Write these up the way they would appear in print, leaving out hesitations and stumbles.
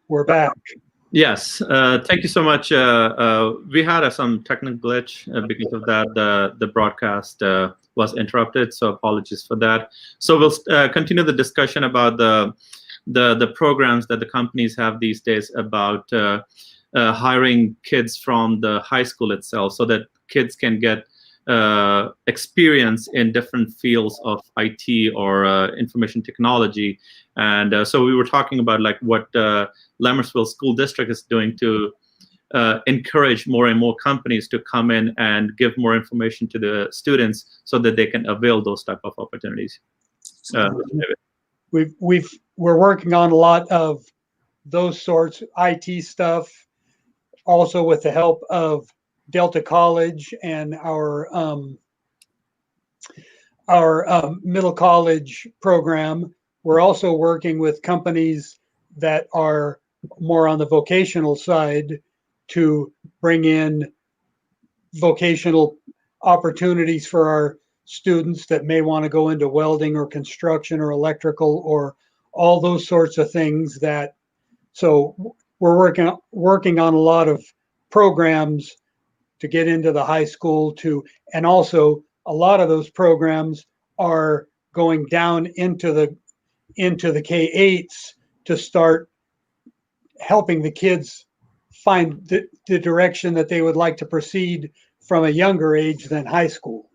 we're back. Yes, thank you so much. We had some technical glitch because of that. The broadcast was interrupted, so apologies for that. So we'll continue the discussion about the programs that the companies have these days about hiring kids from the high school itself, so that kids can get experience in different fields of IT or information technology. And so we were talking about like what Lemersville School District is doing to encourage more and more companies to come in and give more information to the students so that they can avail those type of opportunities. We're working on a lot of those sorts of IT stuff, also with the help of Delta College and our middle college program. We're also working with companies that are more on the vocational side to bring in vocational opportunities for our students that may want to go into welding or construction or electrical or all those sorts of things. So we're working on a lot of programs to get into the high school and also a lot of those programs are going down into the K-8s to start helping the kids find the direction that they would like to proceed from a younger age than high school.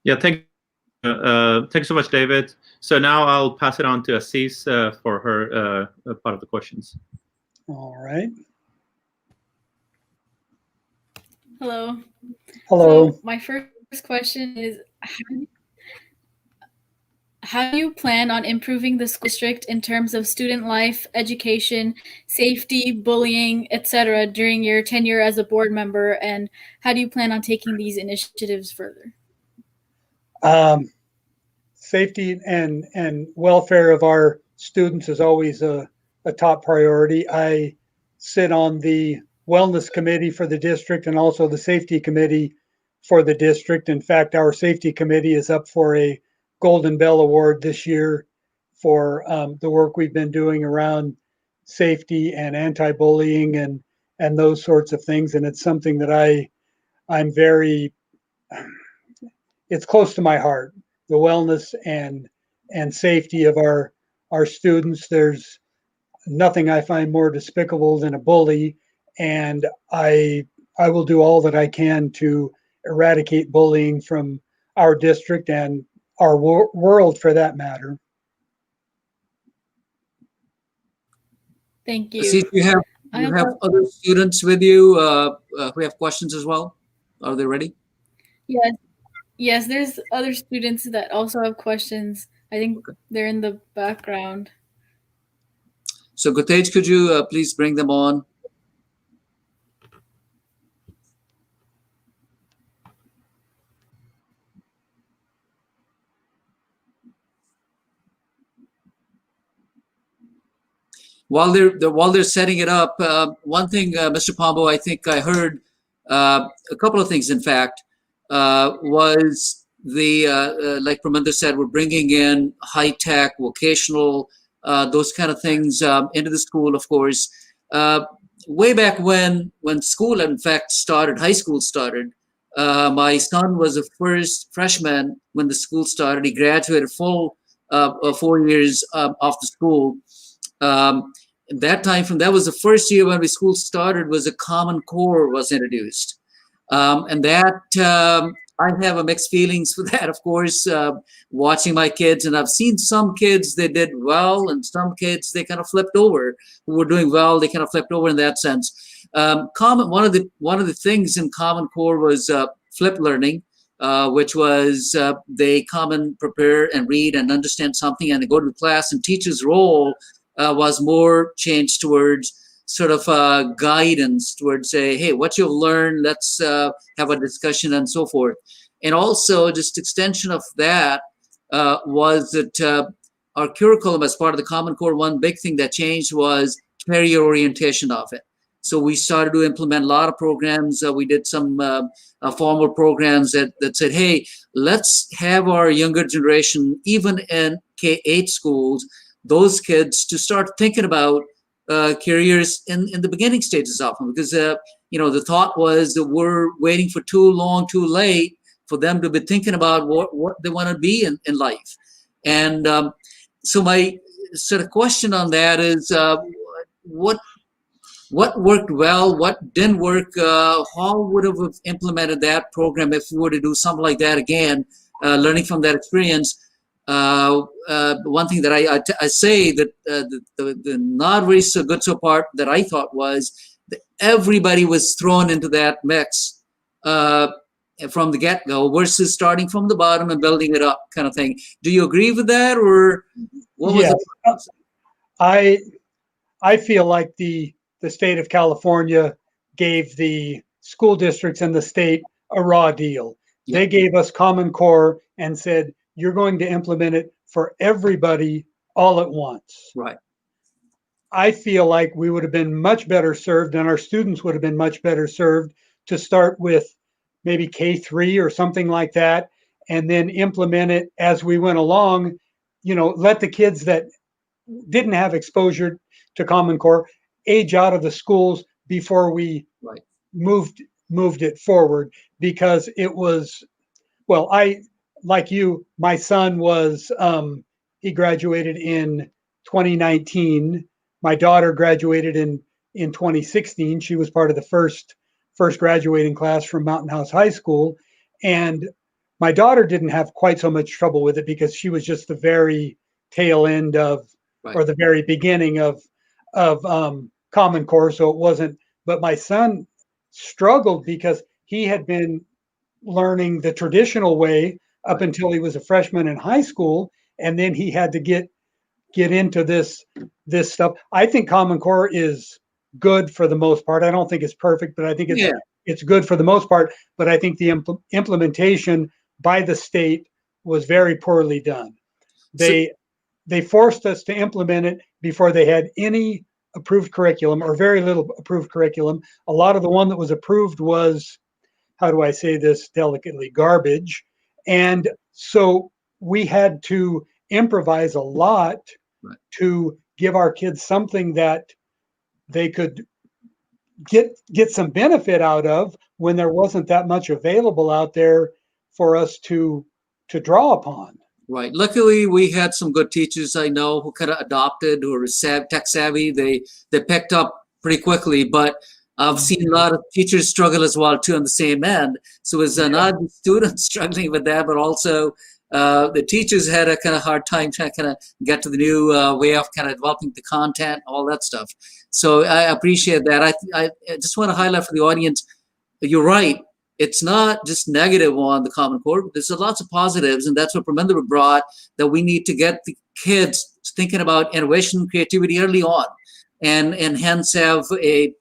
Yeah, thanks so much, David. So now I'll pass it on to Assis for her part of the questions. All right. Hello. Hello. So my first question is, how do you plan on improving the school district in terms of student life, education, safety, bullying, etc. during your tenure as a board member, and how do you plan on taking these initiatives further? Safety and welfare of our students is always a top priority. I sit on the wellness committee for the district and also the safety committee for the district. In fact, our safety committee is up for a Golden Bell Award this year for the work we've been doing around safety and anti-bullying and those sorts of things. And it's something that I'm very, it's close to my heart, the wellness and safety of our students. There's nothing I find more despicable than a bully, and I will do all that I can to eradicate bullying from our district and our world for that matter. Thank you. See, you have other students with you who have questions as well. Are they ready? Yes, there's other students that also have questions. I think they're in the background. So Gutej, could you please bring them on? While they're setting it up, one thing, Mr. Pombo, I think I heard a couple of things. In fact, was like Pramanda said, we're bringing in high tech, vocational, those kind of things into the school. Of course, way back when school, in fact, started, high school started. My son was the first freshman when the school started. He graduated full 4 years off the school. That time from that was the first year when the school started was a Common Core was introduced, and that I have a mixed feelings for that. Of course, watching my kids, and I've seen some kids they did well, and some kids they kind of flipped over. Who were doing well, they kind of flipped over in that sense. One of the things in Common Core was flipped learning. Which was they come and prepare and read and understand something, and they go to the class, and teacher's role was more changed towards sort of guidance towards say, hey, what you've learned, let's have a discussion and so forth. And also just extension of that was that our curriculum as part of the Common Core, one big thing that changed was career orientation of it. So we started to implement a lot of programs. We did some formal programs that said, hey, let's have our younger generation, even in K-8 schools, those kids to start thinking about careers in the beginning stages of them, because the thought was that we're waiting for too long, too late for them to be thinking about what they want to be in life. And so my sort of question on that is, what worked well, what didn't work, how would have implemented that program if we were to do something like that again, learning from that experience. One thing that I say that the not very so good so part that I thought was that everybody was thrown into that mix from the get-go versus starting from the bottom and building it up, kind of thing. Do you agree with that, or what was it? I feel like the state of California gave the school districts and the state a raw deal. Yeah. They gave us Common Core and said, you're going to implement it for everybody all at once. Right. I feel like we would have been much better served, and our students would have been much better served to start with maybe K3 or something like that, and then implement it as we went along. Let the kids that didn't have exposure to Common Core age out of the schools before we moved it forward, because it was, well, like you, my son was, he graduated in 2019. My daughter graduated in 2016. She was part of the first graduating class from Mountain House High School. And my daughter didn't have quite so much trouble with it because she was just the very tail end of, or the very beginning of Common Core. So it wasn't, but my son struggled because he had been learning the traditional way up until he was a freshman in high school, and then he had to get into this stuff. I think Common Core is good for the most part. I don't think it's perfect, but I think it's good for the most part. But I think the implementation by the state was very poorly done. They forced us to implement it before they had any approved curriculum, or very little approved curriculum. A lot of the one that was approved was, how do I say this delicately, garbage. And so we had to improvise a lot to give our kids something that they could get some benefit out of when there wasn't that much available out there for us to draw upon. Right. Luckily, we had some good teachers I know who kind of adopted, who were tech savvy. They picked up pretty quickly, but I've seen a lot of teachers struggle as well too on the same end. So it's not the students struggling with that, but also the teachers had a kind of hard time trying to kind of get to the new way of kind of developing the content, all that stuff. So I appreciate that. I just want to highlight for the audience, you're right. It's not just negative on the Common Core. There's lots of positives, and that's what Parminder brought, that we need to get the kids thinking about innovation and creativity early on, and hence have the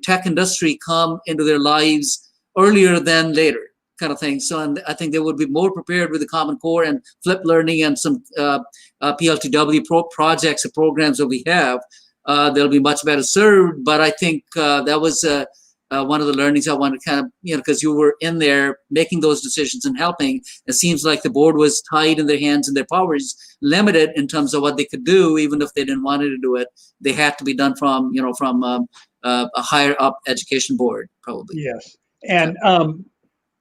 tech industry come into their lives earlier than later, kind of thing. So, and I think they would be more prepared with the Common Core and flipped learning and some PLTW projects and programs that we have. They'll be much better served. But I think that was one of the learnings I wanted to kind of, because you were in there making those decisions and helping. It seems like the board was tied in their hands and their powers limited in terms of what they could do, even if they didn't want to do it. They had to be done from a higher up education board, probably. Yes. And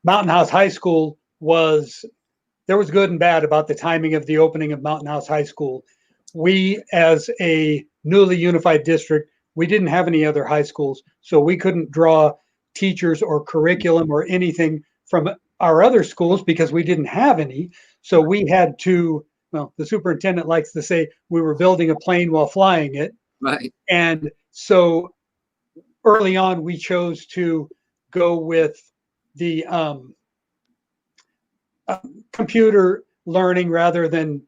Mountain House High School there was good and bad about the timing of the opening of Mountain House High School. We, as a newly unified district, we didn't have any other high schools, so we couldn't draw teachers or curriculum or anything from our other schools because we didn't have any. So we had to, well, the superintendent likes to say we were building a plane while flying it. Right. And so early on, we chose to go with the computer learning rather than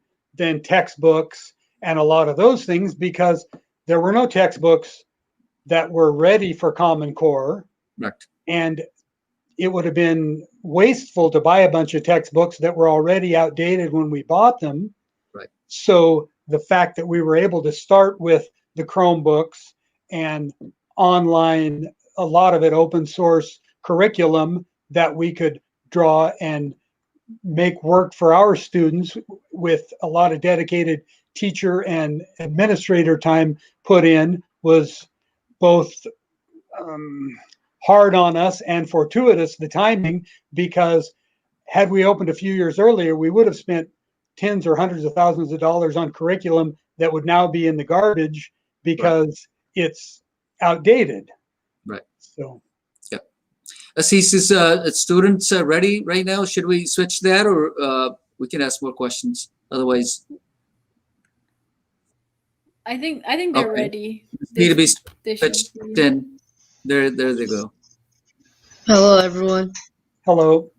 textbooks and a lot of those things, because there were no textbooks that were ready for Common Core. Right. And it would have been wasteful to buy a bunch of textbooks that were already outdated when we bought them. Right. So the fact that we were able to start with the Chromebooks and online, a lot of it open source curriculum that we could draw and make work for our students with a lot of dedicated teacher and administrator time put in, was both hard on us and fortuitous, the timing, because had we opened a few years earlier, we would have spent tens or hundreds of thousands of dollars on curriculum that would now be in the garbage because it's outdated. Right. So, yeah. Assis, is students ready right now? Should we switch that, or we can ask more questions? Otherwise, I think they're Okay. ready. need to be They should switched. be. Then there they go. Hello, everyone. hello.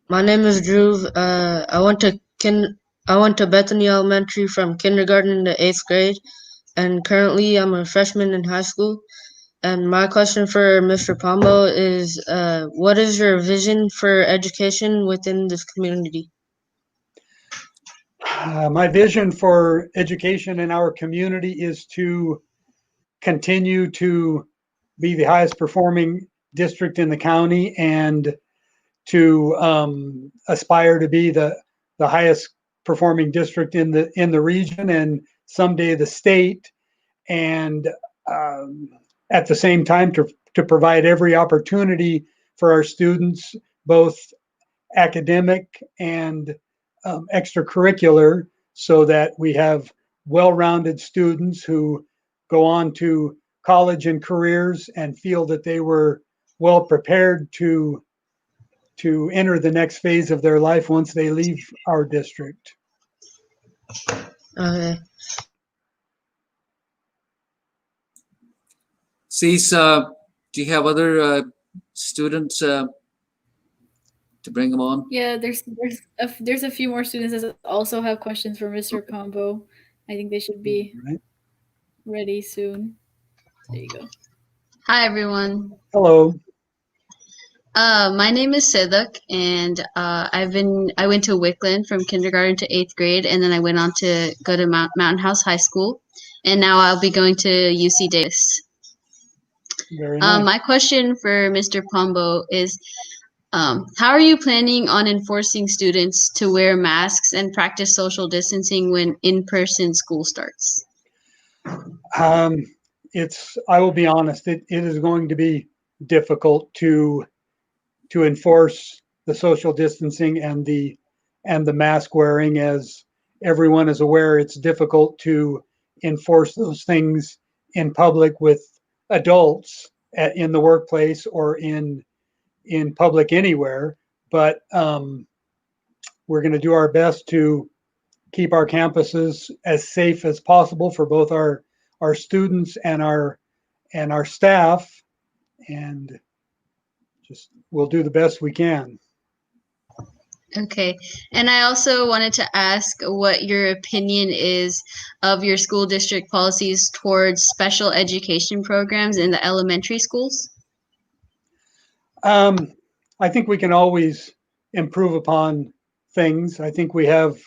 My name is Drew. I went to Bethany Elementary from kindergarten to 8th grade, and currently I'm a freshman in high school. And my question for Mr. Pombo is, what is your vision for education within this community? My vision for education in our community is to continue to be the highest performing district in the county, and to aspire to be the highest performing district in the region, and someday the state, and at the same time to provide every opportunity for our students, both academic and extracurricular, so that we have well-rounded students who go on to college and careers and feel that they were well prepared to enter the next phase of their life once they leave our district. Okay. Assis, do you have other students to bring them on? Yeah, there's a few more students that also have questions for Mr. Pombo. I think they should be Right. ready soon. There you go. Hi, everyone. Hello. My name is Sidak, and I went to Wickland from kindergarten to 8th grade, and then I went on to go to Mountain House High School, and now I'll be going to UC Davis. Very nice. My question for Mr. Pombo is, how are you planning on enforcing students to wear masks and practice social distancing when in-person school starts? I will be honest, it is going to be difficult to enforce the social distancing and the mask wearing. As everyone is aware, it's difficult to enforce those things in public with adults in the workplace or in public anywhere. But we're going to do our best to keep our campuses as safe as possible for both our students and our staff, and just we'll do the best we can. Okay, and I also wanted to ask what your opinion is of your school district policies towards special education programs in the elementary schools. I think we can always improve upon things. I think we have,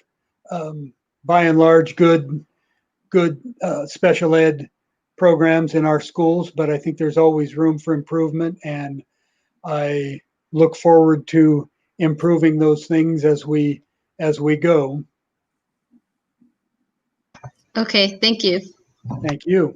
by and large, good special ed programs in our schools, but I think there's always room for improvement, and I look forward to improving those things as we go. Okay, thank you. Thank you.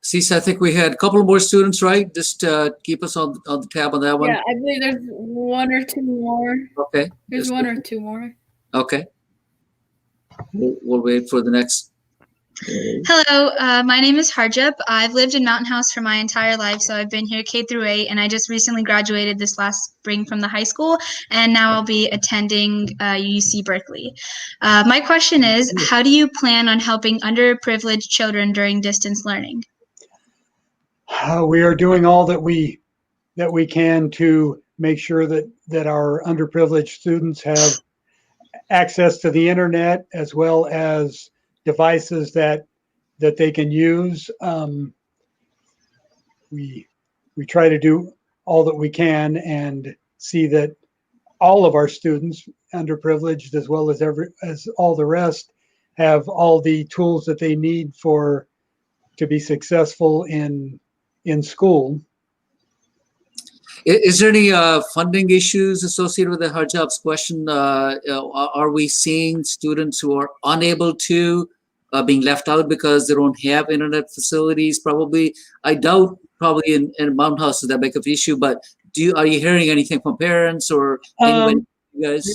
Assis, I think we had a couple more students, right? Just keep us on the tab on that one. Yeah, I believe there's one or two more. Okay. There's Just- one or two more. Okay. We'll wait for the next. Hello, my name is Harjab. I've lived in Mountain House for my entire life, so I've been here K through 8, and I just recently graduated this last spring from the high school, and now I'll be attending UC Berkeley. My question is, how do you plan on helping underprivileged children during distance learning? We are doing all that we can to make sure that our underprivileged students have access to the internet, as well as devices that they can use. We try to do all that we can and see that all of our students, underprivileged as well as all the rest, have all the tools that they need to be successful in school. Is there any funding issues associated with the Harjab's question? Are we seeing students who are unable to being left out because they don't have internet facilities? Probably, I doubt. Probably in Mountain House is that big of an issue. But are you hearing anything from parents or anybody? You guys?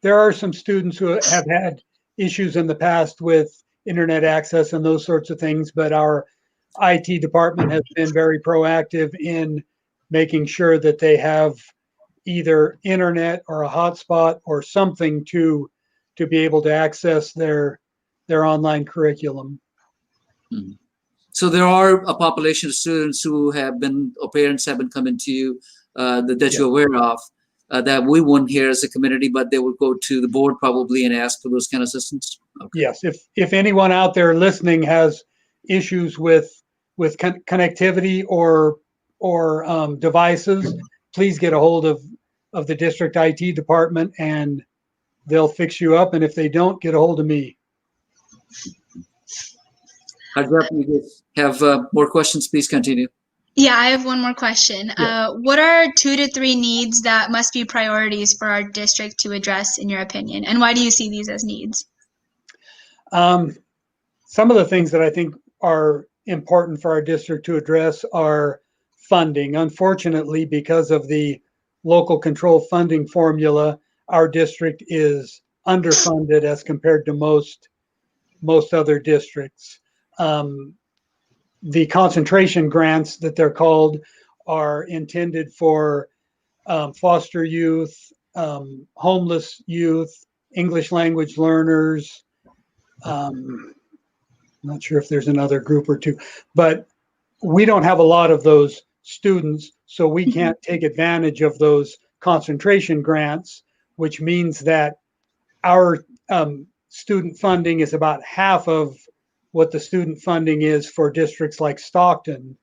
There are some students who have had issues in the past with internet access and those sorts of things, but our IT department has been very proactive in making sure that they have either internet or a hotspot or something to be able to access their online curriculum. Hmm. So there are a population of students who have been, or parents have been coming to you that you're aware of, that we wouldn't hear as a community, but they would go to the board probably and ask for those kind of assistance. Okay. Yes, if anyone out there listening has issues with connectivity or devices, please get a hold of the district IT department and they'll fix you up. And if they don't, get a hold of me. Harjab, you guys have more questions? Please continue. Yeah, I have one more question. Yeah. What are 2 to 3 needs that must be priorities for our district to address, in your opinion? And why do you see these as needs? Some of the things that I think are important for our district to address are funding. Unfortunately, because of the local control funding formula, our district is underfunded as compared to most other districts. The concentration grants that they're called are intended for foster youth, homeless youth, English language learners. I'm not sure if there's another group or two, but we don't have a lot of those students, so we can't take advantage of those concentration grants, which means that our student funding is about half of what the student funding is for districts like Stockton.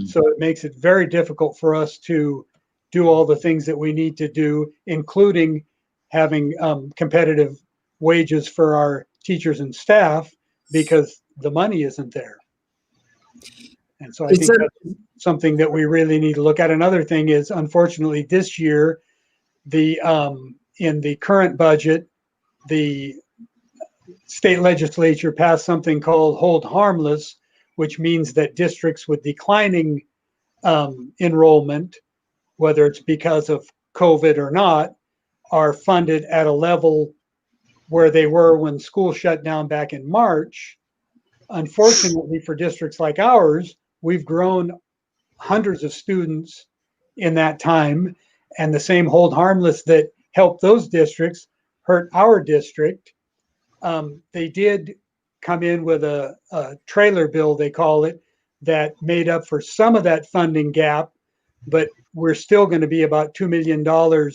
So it makes it very difficult for us to do all the things that we need to do, including having competitive wages for our teachers and staff, because the money isn't there. And so I think that's something that we really need to look at. Another thing is, unfortunately, this year, in the current budget, the state legislature passed something called hold harmless, which means that districts with declining enrollment, whether it's because of COVID or not, are funded at a level where they were when school shut down back in March. Unfortunately, for districts like ours, we've grown hundreds of students in that time, and the same hold harmless that helped those districts hurt our district. They did come in with a trailer bill, they call it, that made up for some of that funding gap, but we're still going to be about $2 million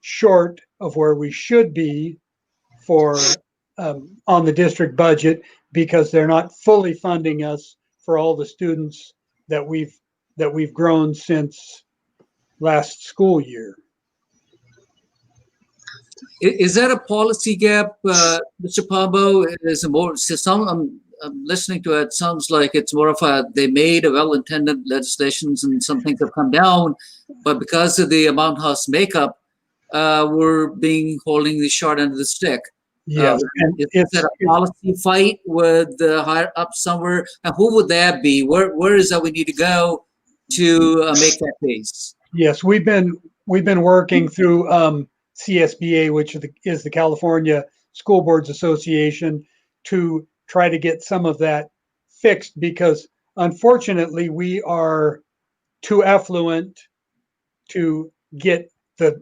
short of where we should be for on the district budget, because they're not fully funding us for all the students that we've grown since last school year. Is that a policy gap, Mr. Pombo? Is it more? I'm listening to it. Sounds like it's more of they made a well-intended legislations and some things have come down, but because of the Mountain House makeup, we're holding the short end of the stick. Yes, is that a policy fight with the higher up somewhere? And who would that be? Where is that we need to go to make that case? Yes, we've been working through CSBA, which is the California School Boards Association, to try to get some of that fixed, because unfortunately we are too affluent to get the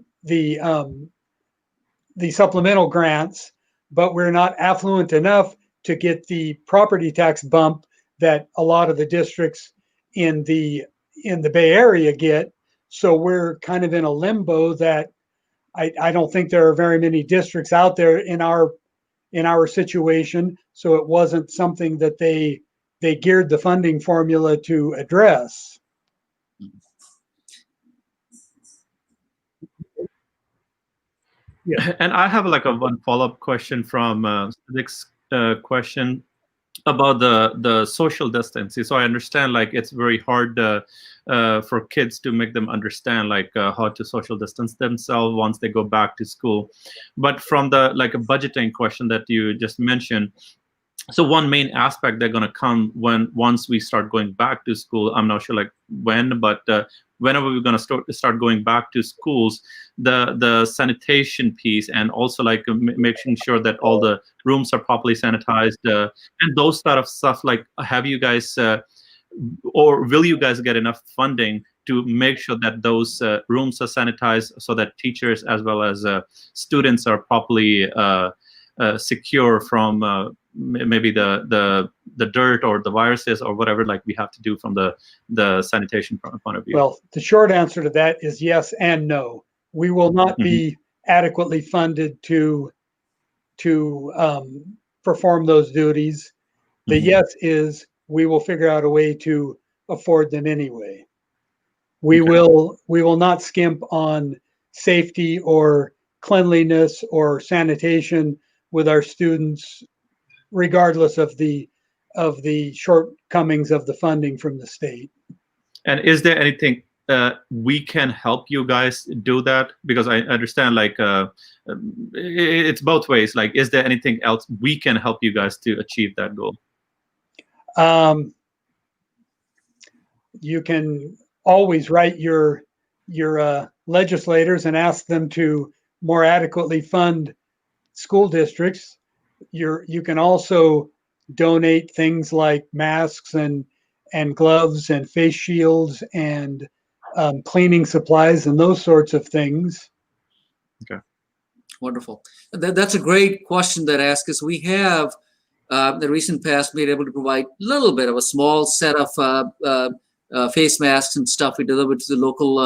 supplemental grants, but we're not affluent enough to get the property tax bump that a lot of the districts in the Bay Area get. So we're kind of in a limbo that I don't think there are very many districts out there in our situation. So it wasn't something that they geared the funding formula to address. Yeah. And I have like one follow-up question from Siddiq's question. about the social distancing. So I understand like it's very hard for kids to make them understand like how to social distance themselves once they go back to school. But from the like a budgeting question that you just mentioned, so one main aspect they're going to come once we start going back to school. I'm not sure like when, but whenever we're going to start going back to schools, the sanitation piece, and also like making sure that all the rooms are properly sanitized, and those sort of stuff. Like, have you guys or will you guys get enough funding to make sure that those rooms are sanitized, so that teachers as well as students are properly secure from maybe the dirt or the viruses or whatever like we have to do from the sanitation point of view? Well, the short answer to that is yes and no. We will not be adequately funded to perform those duties. The yes is we will figure out a way to afford them anyway. We will not skimp on safety or cleanliness or sanitation with our students, regardless of the shortcomings of the funding from the state. And is there anything we can help you guys do that? Because I understand like it's both ways. Like, is there anything else we can help you guys to achieve that goal? You can always write your legislators and ask them to more adequately fund school districts. You can also donate things like masks and gloves and face shields and cleaning supplies and those sorts of things. Okay. Wonderful. That's a great question that asks us. We have the recent past been able to provide a little bit of a small set of face masks and stuff we delivered to the local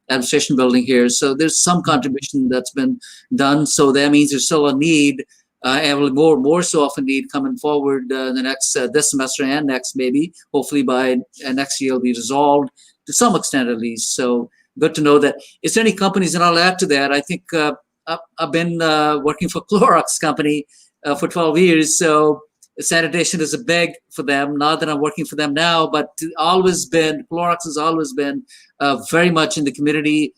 administration building here. So there's some contribution that's been done. So that means there's still a need, and more so of a need coming forward the next this semester and next, maybe. Hopefully by next year it'll be resolved to some extent at least. So good to know that. Is there any companies, and I'll add to that, I think I've been working for Clorox company for 12 years. So sanitation is a big for them. Not that I'm working for them now, but Clorox has always been very much in the community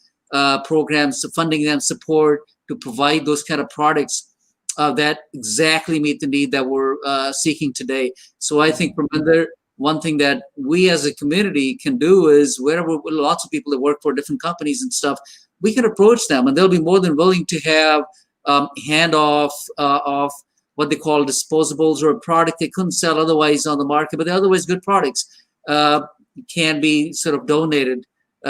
programs, funding them, support to provide those kind of products that exactly meet the need that we're seeking today. So I think, Pramender, one thing that we as a community can do is wherever lots of people that work for different companies and stuff, we can approach them and they'll be more than willing to have handoff of what they call disposables, or a product they couldn't sell otherwise on the market, but they're otherwise good products, can be sort of donated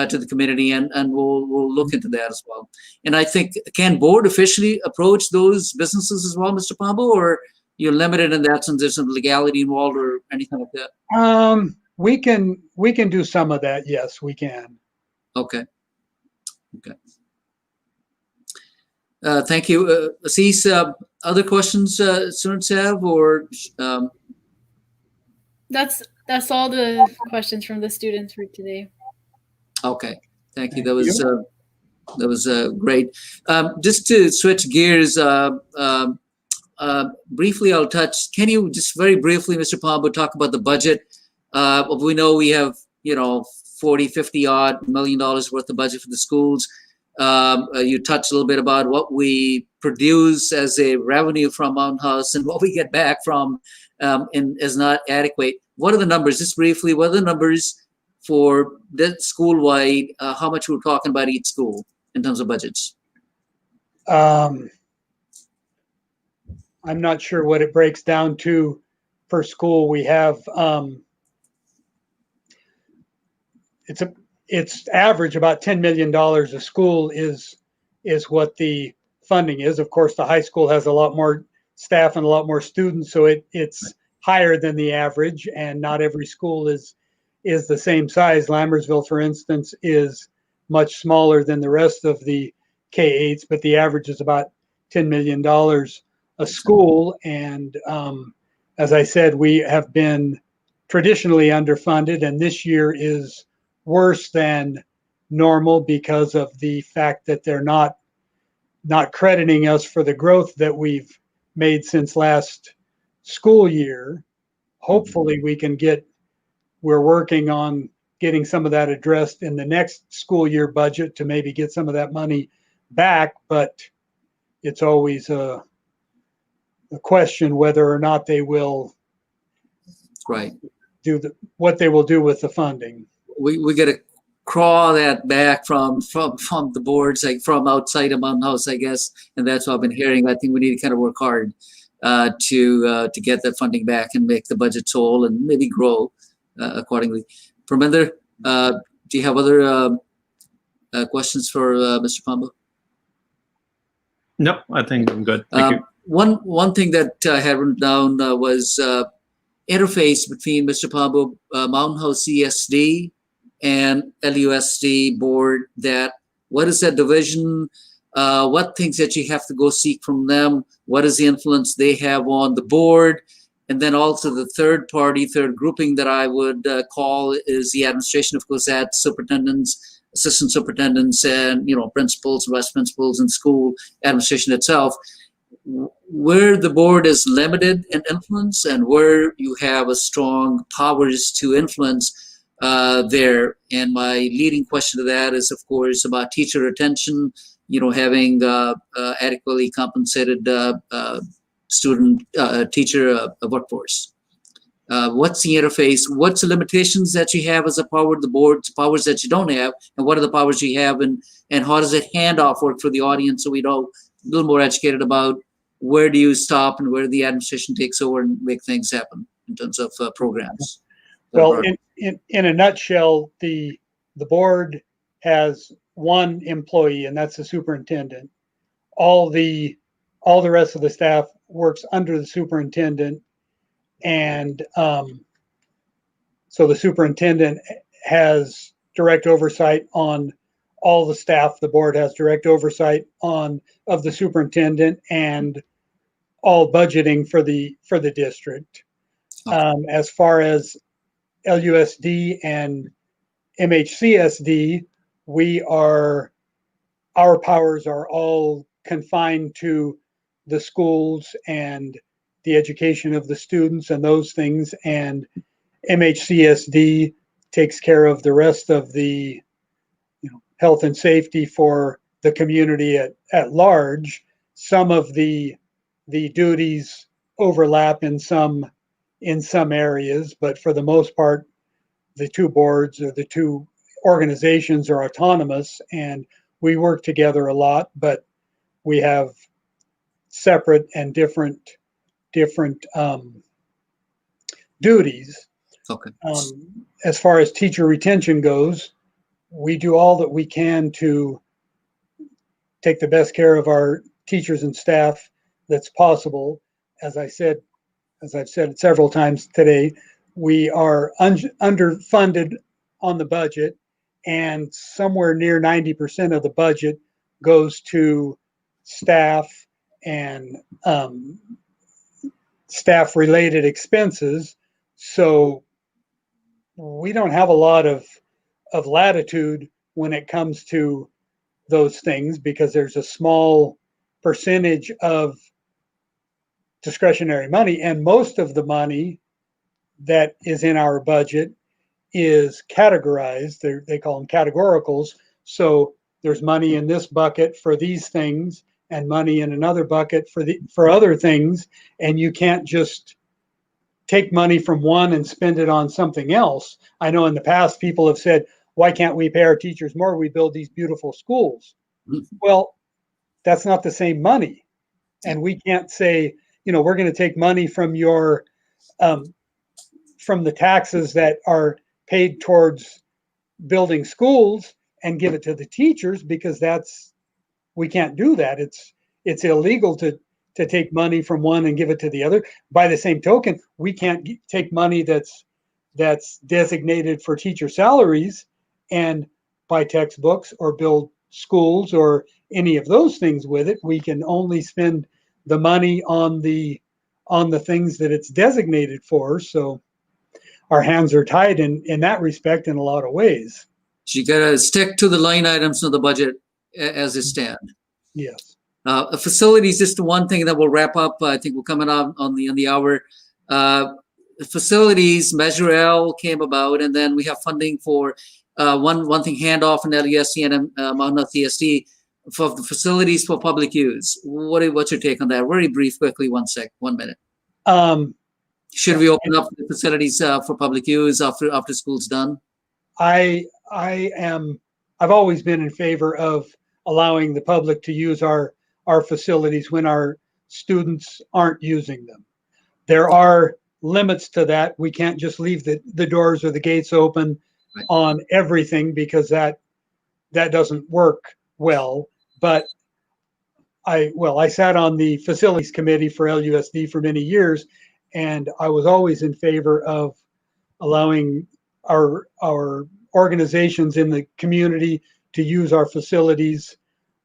to the community, and we'll look into that as well. And I think, can board officially approach those businesses as well, Mr. Pombo, or you're limited in that since there's some legality involved or anything like that? We can do some of that. Yes, we can. Okay. Thank you. Assis, other questions students have, or? That's all the questions from the students for today. Okay, thank you. That was great. Just to switch gears, briefly, I'll touch. Can you just very briefly, Mr. Pombo, talk about the budget? We know we have, $40-50 odd million worth of budget for the schools. You touched a little bit about what we produce as a revenue from Mountain House and what we get back from is not adequate. What are the numbers? Just briefly, what are the numbers for the school-wide, how much we're talking about each school in terms of budgets? I'm not sure what it breaks down to per school. We have it's average about $10 million a school is what the funding is. Of course, the high school has a lot more staff and a lot more students, so it's higher than the average, and not every school is the same size. Lambertsville, for instance, is much smaller than the rest of the K-8s, but the average is about $10 million a school. And as I said, we have been traditionally underfunded, and this year is worse than normal because of the fact that they're not crediting us for the growth that we've made since last school year. Hopefully we can we're working on getting some of that addressed in the next school year budget to maybe get some of that money back, but it's always a question whether or not they will Right. do what they will do with the funding. We got to crawl that back from the boards, like from outside of Mountain House, I guess, and that's what I've been hearing. I think we need to kind of work hard to get that funding back and make the budget whole and maybe grow accordingly. Parminder, do you have other questions for Mr. Pombo? No, I think I'm good. Thank you. One thing that I had written down was interface between Mr. Pombo, Mountain House CSD and LUSD board. That what is that division? What things that you have to go seek from them? What is the influence they have on the board? And then also the third grouping that I would call is the administration. Of course, that superintendents, assistant superintendents, and principals, vice principals, and school administration itself, where the board is limited in influence and where you have a strong powers to influence there. And my leading question to that is, of course, about teacher retention, having adequately compensated teacher workforce. What's the interface? What's the limitations that you have as a power, the board's powers that you don't have, and what are the powers you have, and how does it handoff work for the audience so we know a little more educated about where do you stop and where the administration takes over and make things happen in terms of programs? Well, in a nutshell, the board has one employee, and that's the superintendent. All the rest of the staff works under the superintendent, and so the superintendent has direct oversight on all the staff. The board has direct oversight of the superintendent and all budgeting for the district. As far as LUSD and MHCSD, our powers are all confined to the schools and the education of the students and those things, and MHCSD takes care of the rest of the health and safety for the community at large. Some of the duties overlap in some areas, but for the most part, the two boards or the two organizations are autonomous, and we work together a lot, but we have separate and different duties. Okay. As far as teacher retention goes, we do all that we can to take the best care of our teachers and staff that's possible. As I've said several times today, we are underfunded on the budget, and somewhere near 90% of the budget goes to staff and staff-related expenses. So we don't have a lot of latitude when it comes to those things, because there's a small percentage of discretionary money, and most of the money that is in our budget is categorized. They call them categoricals. So there's money in this bucket for these things and money in another bucket for other things, and you can't just take money from one and spend it on something else. I know in the past people have said, why can't we pay our teachers more? We build these beautiful schools. Well, that's not the same money. And we can't say, we're going to take money from your from the taxes that are paid towards building schools and give it to the teachers, because we can't do that. It's illegal to take money from one and give it to the other. By the same token, we can't take money that's designated for teacher salaries and buy textbooks or build schools or any of those things with it. We can only spend the money on the things that it's designated for. So our hands are tied in that respect in a lot of ways. So you got to stick to the line items of the budget as they stand. Yes. Facilities, just one thing that we'll wrap up. I think we're coming on the hour. Facilities, Measure L came about, and then we have funding for one thing, handoff in LUSD and Mountain Health ESD for the facilities for public use. What's your take on that? Very brief, quickly, 1 minute. Should we open up the facilities for public use after school's done? I've always been in favor of allowing the public to use our facilities when our students aren't using them. There are limits to that. We can't just leave the doors or the gates open on everything, because that doesn't work well. But I sat on the facilities committee for LUSD for many years, and I was always in favor of allowing our organizations in the community to use our facilities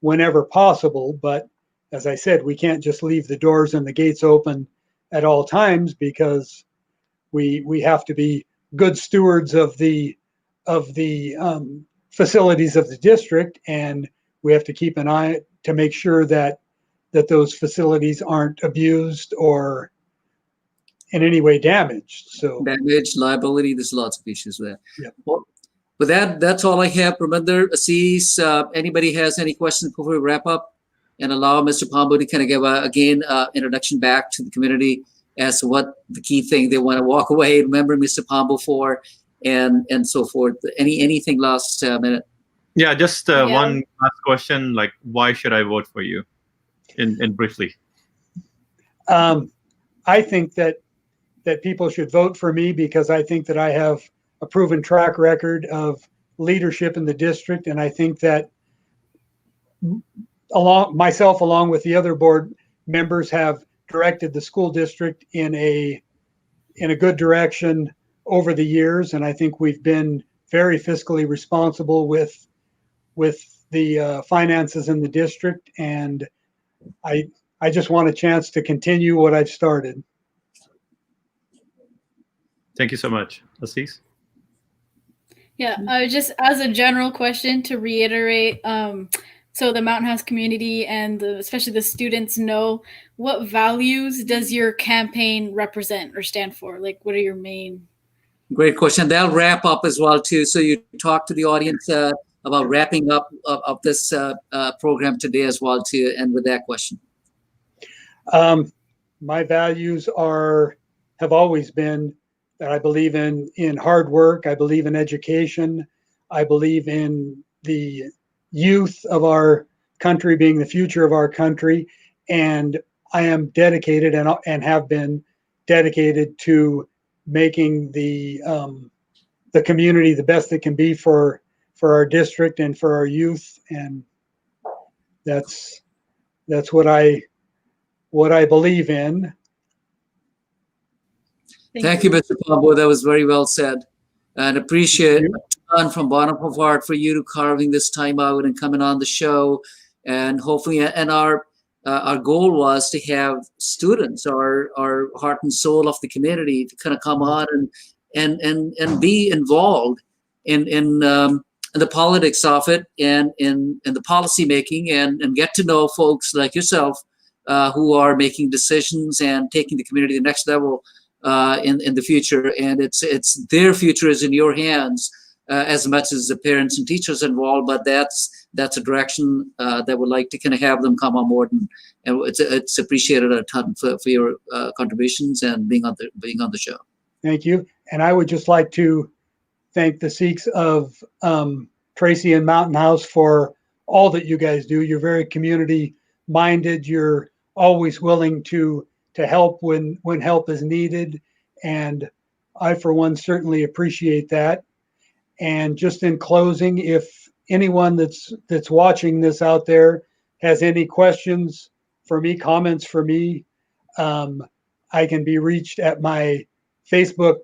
whenever possible. But as I said, we can't just leave the doors and the gates open at all times, because we have to be good stewards of the facilities of the district, and we have to keep an eye to make sure that those facilities aren't abused or in any way damaged. So damage, liability, there's lots of issues there. Yeah. Well, but that's all I have. Remember, Assis, anybody has any questions before we wrap up, and allow Mr. Pombo to kind of give again introduction back to the community as to what the key thing they want to walk away remembering Mr. Pombo for, and so forth. Anything last minute? Yeah, just one last question. Like, why should I vote for you? In briefly. I think that people should vote for me because I think that I have a proven track record of leadership in the district, and I think that along with the other board members, have directed the school district in a good direction over the years, and I think we've been very fiscally responsible with the finances in the district, and I just want a chance to continue what I've started. Thank you so much. Assis? Yeah, just as a general question to reiterate, so the Mountain House community and especially the students know, what values does your campaign represent or stand for? Like, what are your main? Great question. That'll wrap up as well too. So you talk to the audience about wrapping up of this program today as well too, and with that question. My values have always been that I believe in hard work. I believe in education. I believe in the youth of our country being the future of our country, and I am dedicated and have been dedicated to making the community the best it can be for our district and for our youth, and that's what I believe in. Thank you, Mr. Pombo. That was very well said, and appreciate from bottom of heart for you to carving this time out and coming on the show. And hopefully, and our goal was to have students, our heart and soul of the community, to kind of come on and be involved in the politics of it, and in the policy making, and get to know folks like yourself who are making decisions and taking the community to the next level in the future. And it's their future is in your hands as much as the parents and teachers involved. But that's a direction that would like to kind of have them come on board, and it's appreciated a ton for your contributions and being on the show. Thank you. And I would just like to thank the Sikhs of Tracy and Mountain House for all that you guys do. You're very community minded. You're always willing to help when help is needed, and I for one certainly appreciate that. And just in closing, if anyone that's watching this out there has any questions for me, comments for me, I can be reached at my Facebook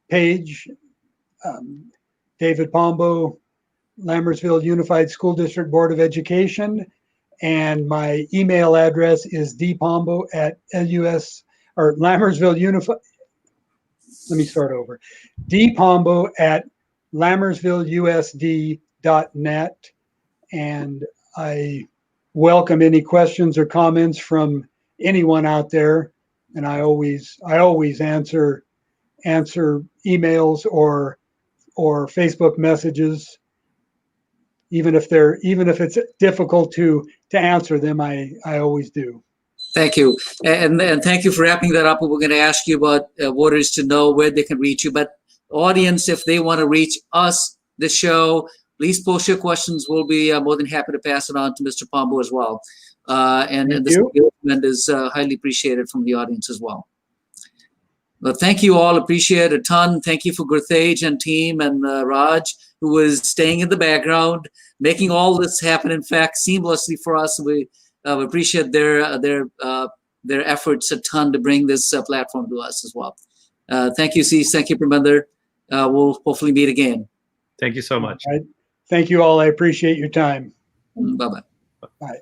page, David Pombo, Lammersville Unified School District Board of Education, and my email address is dpombo@LUS or Lammersville Unified. Let me start over. dpombo@LammersvilleUSD.net, and I welcome any questions or comments from anyone out there. And I always answer emails or Facebook messages, even if it's difficult to answer them. I always do. Thank you. And thank you for wrapping that up. We're going to ask you about voters to know where they can reach you. But audience, if they want to reach us, the show, please post your questions. We'll be more than happy to pass it on to Mr. Pombo as well. And this engagement is highly appreciated from the audience as well. But thank you all. Appreciate it a ton. Thank you for Gurthej and team and Raj, who was staying in the background, making all this happen, in fact, seamlessly for us. We appreciate their efforts a ton to bring this platform to us as well. Thank you, Cease. Thank you, Pramender. We'll hopefully meet again. Thank you so much. All right. Thank you all. I appreciate your time. Bye-bye. Bye.